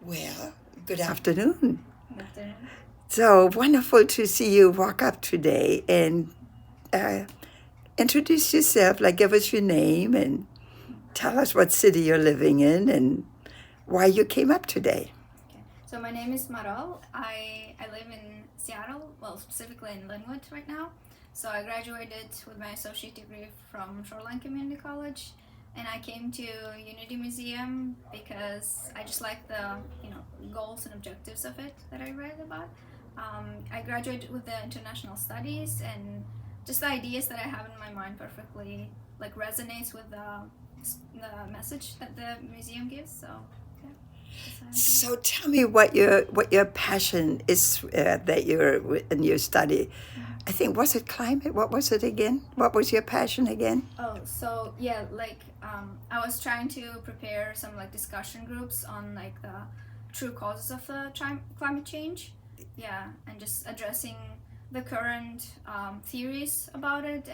Well, good afternoon. Good afternoon. So wonderful to see you walk up today and uh, introduce yourself, like give us your name and tell us what city you're living in and why you came up today. Okay. So my name is Marol. I live in Seattle, well, specifically in Linwood right now. So I graduated with my associate degree from Shoreline Community College, and I came to Unity Museum because I just like the goals and objectives of it that I read about. I graduated with the international studies, and just the ideas that I have in my mind perfectly like resonates with the message that the museum gives. So yeah. So tell me what your passion is that you're in your study. I think was it climate? What was it again? What was your passion again? Oh, so yeah, I was trying to prepare some like discussion groups on like the true causes of the climate change. Yeah, and just addressing the current theories about it,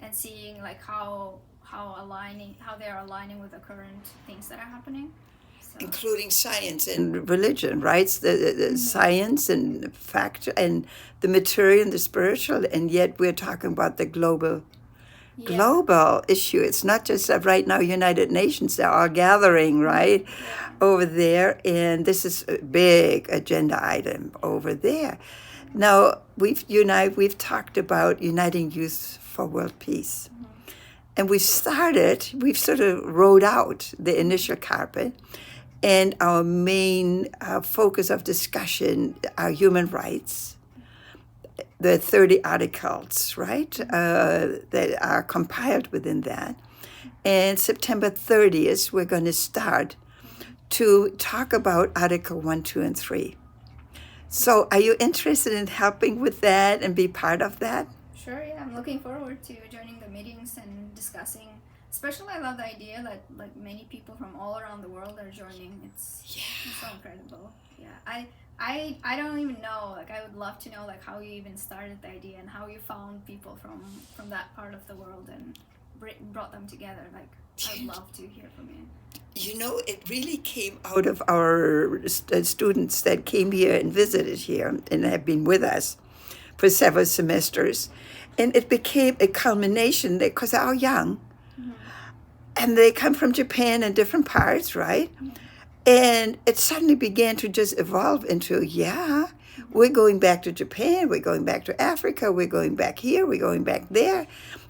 and seeing like how they're aligning with the current things that are happening. So. Including science and religion, right? The Mm-hmm. science and fact and the material and the spiritual, and yet we're talking about the Yeah. global issue. It's not just that right now United Nations they're all gathering right Yeah. over there, and this is a big agenda item over there. Now you and we've talked about uniting youth for world peace, Mm-hmm. and we've sort of rolled out the initial carpet, and our main focus of discussion are human rights, the 30 articles, right, that are compiled within that. And September 30th, we're going to start to talk about Article 1, 2, and 3. So, are you interested in helping with that and be part of that? Sure, yeah, I'm looking forward to joining the meetings and discussing. Especially, I love the idea that like many people from all around the world are joining. It's so incredible. Yeah, I don't even know. Like, I would love to know like how you even started the idea and how you found people from that part of the world and brought them together. Like, I'd love to hear from you. You know, it really came out of our students that came here and visited here and have been with us for several semesters. And it became a culmination because they're all young Mm-hmm. and they come from Japan and different parts, right? Yeah. And it suddenly began to just evolve into, yeah, Mm-hmm. we're going back to Japan, we're going back to Africa, we're going back here, we're going back there.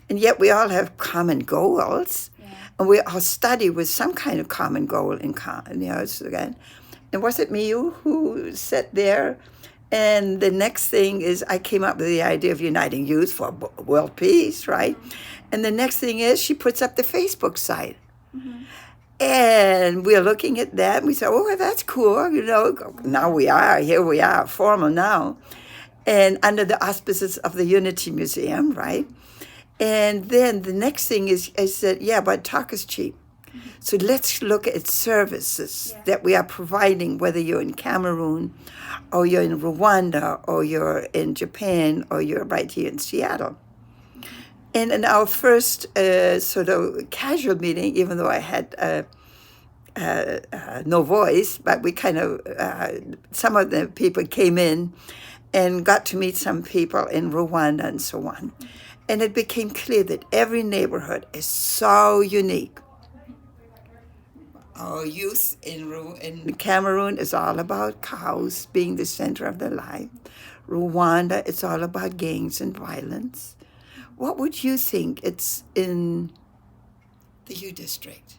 And yet we all have common goals. Yeah. And we all study with some kind of common goal in common, so again. And was it Miyu who sat there? And the next thing is I came up with the idea of uniting youth for world peace, right? Mm-hmm. And the next thing is she puts up the Facebook site. Mm-hmm. And we're looking at that and we say, oh, that's cool. Now here we are, formal now. And under the auspices of the Unity Museum, right? And then the next thing is, I said, yeah, but talk is cheap. So let's look at services Yeah. that we are providing, whether you're in Cameroon or you're in Rwanda or you're in Japan or you're right here in Seattle. And in our first sort of casual meeting, even though I had no voice, but we kind of, some of the people came in and got to meet some people in Rwanda and so on. And it became clear that every neighborhood is so unique. Our youth in Cameroon is all about cows being the center of their life. Rwanda, it's all about gangs and violence. What would you think it's in the U District?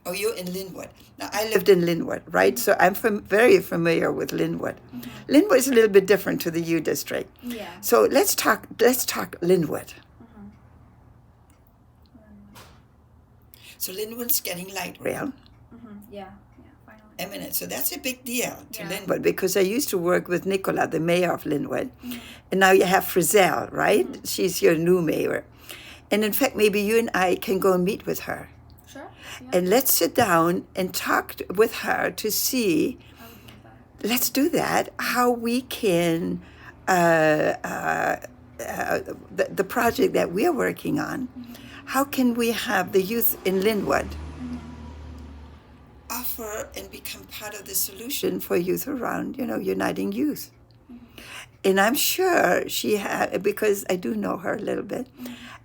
Oh, you're in Linwood. Now, I lived in Linwood, right? So I'm very familiar with Linwood. Mm-hmm. Linwood is a little bit different to the U District. Yeah. So let's talk Linwood. Mm-hmm. So Linwood's getting light rail. Mm-hmm. Yeah. Yeah. Finally. Eminent. So that's a big deal to Yeah. Linwood because I used to work with Nicola, the mayor of Linwood. Mm-hmm. And now you have Frizzell, right? Mm-hmm. She's your new mayor. And in fact, maybe you and I can go and meet with her. Sure. Yeah. And let's sit down and talk with her to see, I would love that. let's do that, how we can, the project that we're working on, Mm-hmm. how can we have the youth in Linwood Mm-hmm. offer and become part of the solution for youth around, uniting youth. And I'm sure she had, because I do know her a little bit,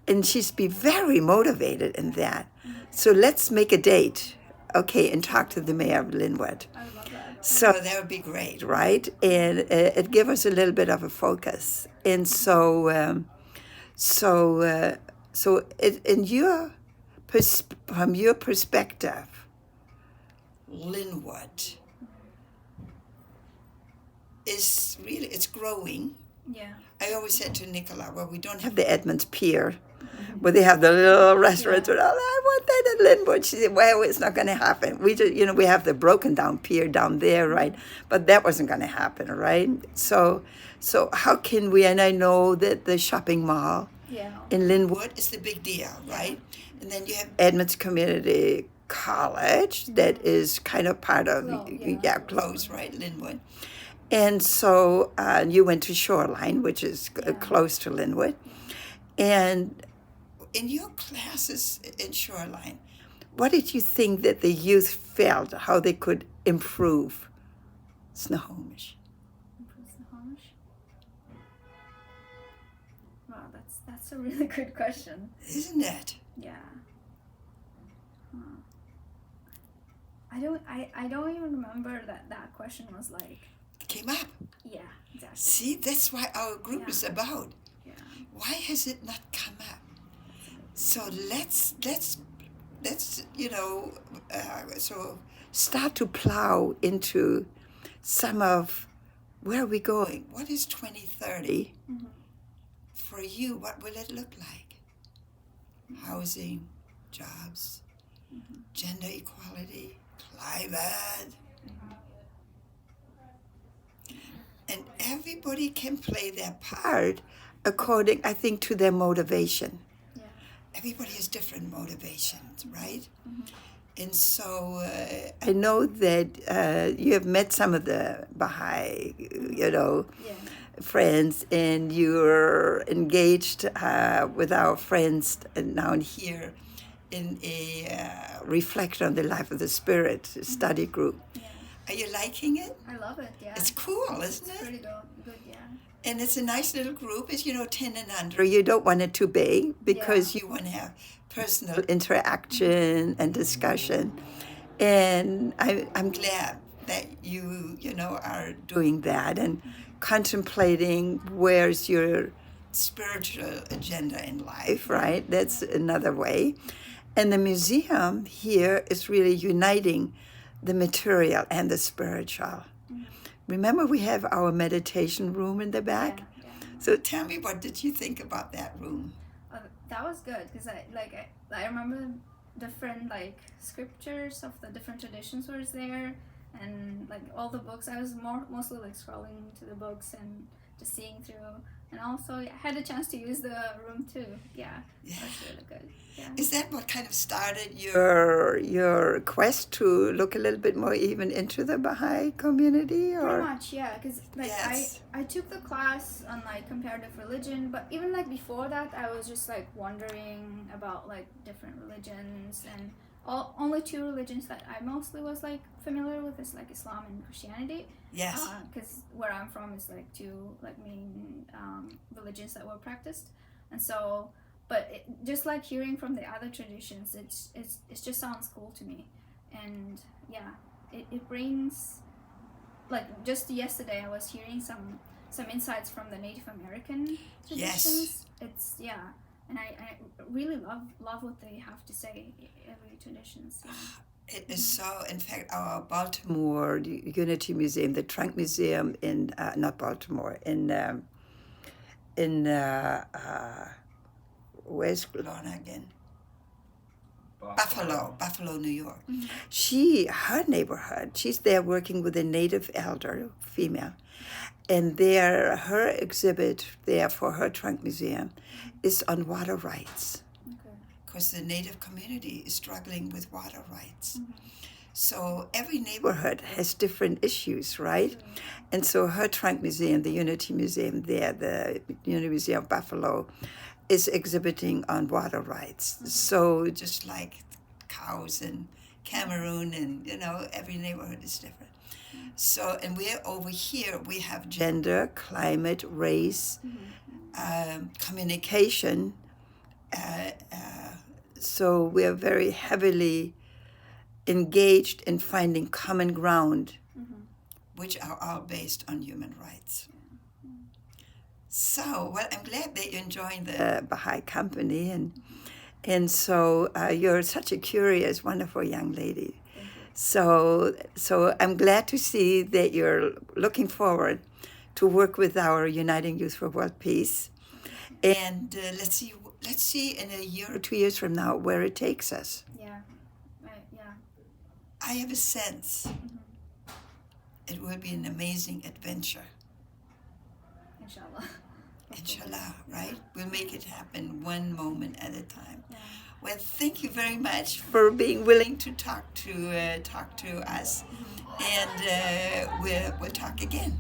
and she's be very motivated in that. So let's make a date, okay, and talk to the mayor of Linwood. I love that. So that would be great, right? And it give us a little bit of a focus. And so, in your from your perspective, Linwood is really, it's growing. Yeah. I always said to Nicola, well, we don't have the Edmonds Pier, where they have the little restaurants. Yeah. And all, I want that in Linwood. She said, well, it's not going to happen. We just, we have the broken down pier down there, right? But that wasn't going to happen, right? So how can we, and I know that the shopping mall Yeah. in Linwood is the big deal, right? And then you have Edmonds Community College that is kind of part of, close, right, Linwood. And so you went to Shoreline, which is close to Linwood. And in your classes in Shoreline, what did you think that the youth felt, how they could improve Snohomish? Improve Snohomish? Wow, that's a really good question. Isn't it? Yeah. Huh. I don't even remember that question was like. Came up. Yeah, exactly. See, that's why our group is about. Yeah. Why has it not come up? So let's so start to plow into some of where are we going? What is 2030 for you? What will it look like? Housing, jobs, gender equality, climate. And everybody can play their part according, I think, to their motivation. Yeah. Everybody has different motivations, right? And so I know that you have met some of the Baha'i, friends, and you're engaged with our friends now here in a reflection on the life of the spirit study group. Yeah. Are you liking it? I love it. Yeah. It's cool, isn't it? It's pretty good. Yeah. And it's a nice little group. It's 10 and under. You don't want it too big because you want to have personal interaction and discussion. And I'm glad that you are doing that and contemplating where's your spiritual agenda in life, right? That's another way. And the museum here is really uniting the material and the spiritual. Remember, we have our meditation room in the back? Yeah. So tell me, what did you think about that room? That was good because I remember different scriptures of the different traditions was there, and all the books. I was mostly scrolling to the books and just seeing through, and also I had a chance to use the room too. Yeah. That's really good. Yeah. Is that what kind of started your quest to look a little bit more even into the Baha'i community? Or? Pretty much, yeah. Because I took the class on comparative religion, but even before that, I was just wondering about different religions, and only two religions that I mostly was familiar with is Islam and Christianity. Yes. Because where I'm from is two main religions that were practiced, and so. But just hearing from the other traditions, it just sounds cool to me, and yeah, it brings just yesterday I was hearing some insights from the Native American traditions. Yes. It's and I really love what they have to say. Every traditions. Yeah. It is so. In fact, our Baltimore Unity Museum, the Trunk Museum in not Baltimore in where's Lorna again? Buffalo, New York. Her neighborhood, she's there working with a native elder, female, and her exhibit there for her trunk museum is on water rights. Because the native community is struggling with water rights. So every neighborhood has different issues, right? And so her trunk museum, the Unity Museum there, the Unity Museum of Buffalo, is exhibiting on water rights. So just like cows and Cameroon, and every neighborhood is different. So, and we're over here, we have gender, climate, race, communication. So we're very heavily engaged in finding common ground, which are all based on human rights. So, well, I'm glad that you're enjoying the Baha'i Company, and so you're such a curious, wonderful young lady. So I'm glad to see that you're looking forward to work with our Uniting Youth for World Peace, and let's see in a year or 2 years from now where it takes us. Yeah, right. Yeah. I have a sense it will be an amazing adventure. Inshallah. Inshallah, right? We'll make it happen one moment at a time. Yeah. Well, thank you very much for being willing to talk to us, and we'll talk again.